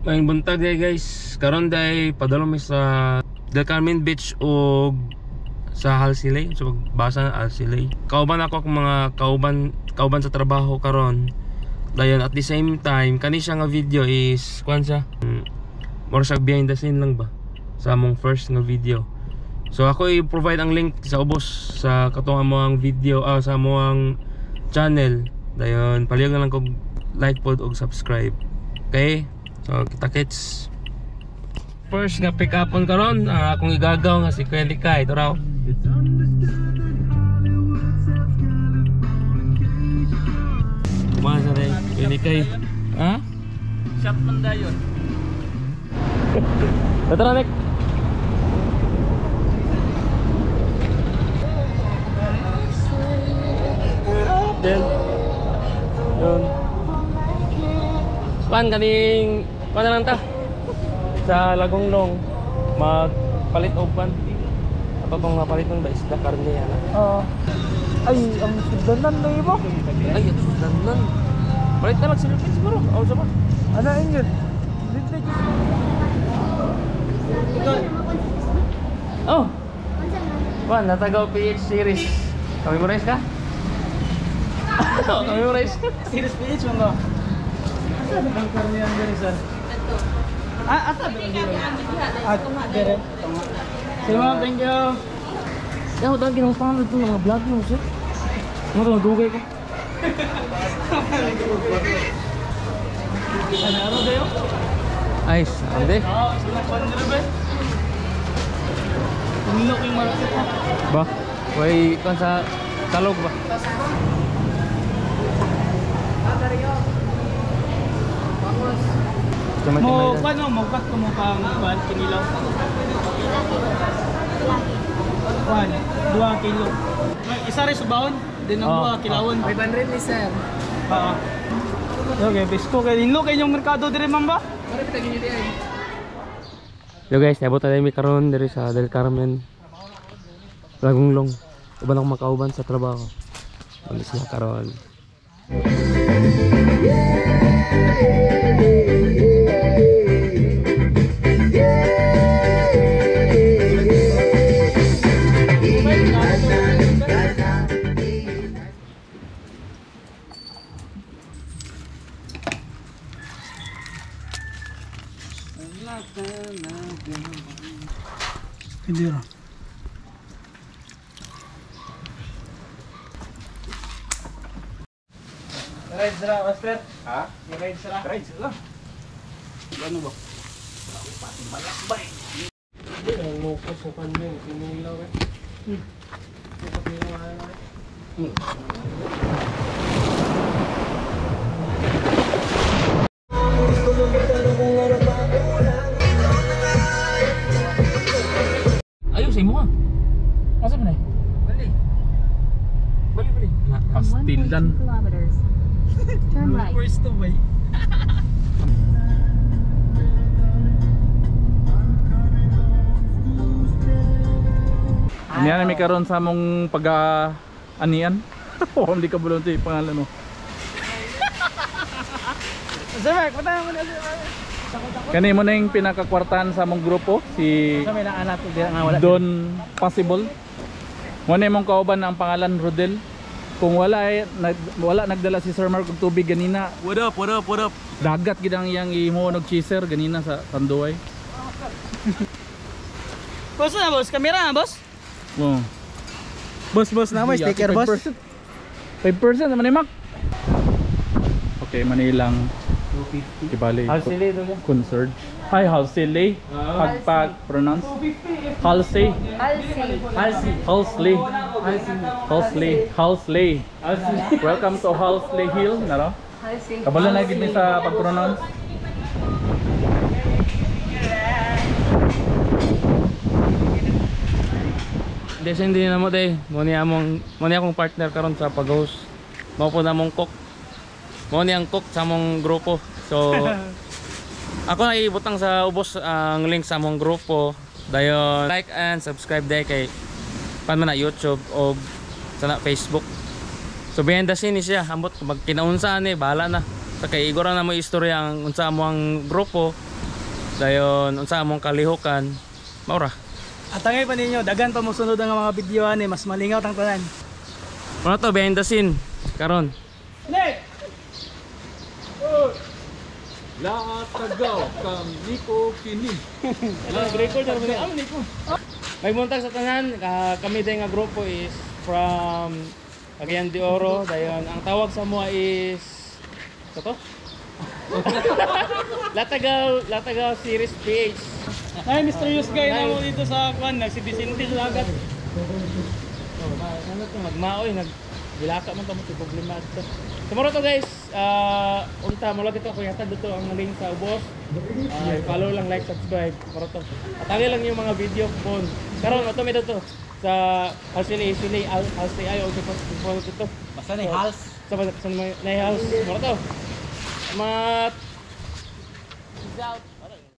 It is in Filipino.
Maayong buntag day guys. Karon day padulong mi sa Del Carmen Beach o sa Halsilay. So magbasa na Halsilay. Kauban ako akong mga kauban sa trabaho karon. Dayon at the same time kani siya nga video is kuan siya. More sa behind the scene lang ba sa among first nga video. So ako i-provide ang link sa ubos sa katong among video sa among channel. Dayon palihog na lang kog like pod og subscribe. Okay? So kita-kits. First nga pick upon karon akong igagaw nga si Kuya Likay. Ito raw. Kumasa rin Kuya Likay. Ha? Shot man dayon. Ito na Nick. Then yun. Pan kaning na lang ta sa Lagonglong magpalit og pan. Ato tong napalit ng isda karne yan. Ay, ang sudanan na ibo. Ay, ang sudanan. Palit na magsilipin siguro. Aw sa pa. Ano yun? Oh. Pan, natagaw PH series. Kami mo race ka? Kami mo race. Series PH mo nga. Asa ba ang karniyan diri sir? Ito. Asa ba ang diri? Dere. Sige ma'am, thank you. Ako dahil ginampangan ito mga vlog mo sir. Ano ito, nagugay ko. Ano dayo? Ay, sande. Sila pandira ba? Umilok yung market ha. Ba? Way kan sa talog ba? Mo paano mo cut ko mo pang ban kinilaw? 2 kilo. Isa rin subahon, din ang 2 kilawon. 500 ni sir. Oo. Okay, bisko kay dinlo kay yung merkado dire man ba? Mara pitagin niyo diay. Yo guys, nabot na mi karon diri sa Del Carmen. Lagonglong. Uban akong makauban sa trabaho. Alis na karon. Hindi ra. Ride sila, master. Ha? Ride sila. Ride sila. Ano ba? Malakbay. Hindi ang loko sa kanya, pinilaw eh. Ayos mo ha. Asa ba na? Bali. Bali. Pastildan. Turn right. First to bay. Ano yan may karon sa mong pag-anian? Oh, hindi ka bulon yung pangalan mo. Sir, patay mo na. Kani mo na yung pinakakwartahan sa mong grupo, si Sa may naanat ko nga wala. Don Possible. Muna yung mong kauban ang pangalan Rodel. Kung wala nagdala si Sir Mark og tubig ganina. What up? Dagat gid ang iyang imuon og chaser ganina sa Tanduay. Boss na boss, kamera na boss. Oh. Boss na mo sticker boss. 5% naman ni Mac. Okay, Manilang 250. Kibali. Halsilay daw yan. Concert. Hi, Halsilay. Pag pronounce. Halsey. Halsley. Welcome to Halsley Hill, naro? Kabalo na gid ni sa pag-pronounce. Desin din na mo day. Muni akong partner karon sa pag-host. Mao po namong cook. Muni ang cook sa among grupo. So ako na ibutang sa ubos ang link sa among grupo. Dayon like and subscribe day kay pan man na YouTube o sa Facebook. So behind the scene siya, ambot magkinaunsa ni bahala na. Sa kay igora na mo istorya ang unsa mo ang grupo. Dayon unsa among kalihukan maura. At tangay pa ninyo, dagan pa mo sunod ang mga videoan mas malingaw tang tanan. Ano to behind the scene karon. Nick! Lahat tagaw kang Nico Kini. Record na ba ni Niko? May buntag sa tanan, kami day nga grupo is from Cagayan de Oro. Dayon ang tawag sa mo is to? Latagaw Series PH. Ay, mysterious guy na mo dito sa kwan, si Vicente sa agad. Ano to magmaoy bilaka man tamo sa problema dito. Tomorrow to guys, unta mo lagi to ko yata dito ang link sa ubos. Follow lang, like, subscribe. Tomorrow to. Atagi lang yung mga video ko. Karon ato mi dito sa Halsey ay o dito. Basta ni Hals. Sa may house. Tomorrow to. Mat. Peace out.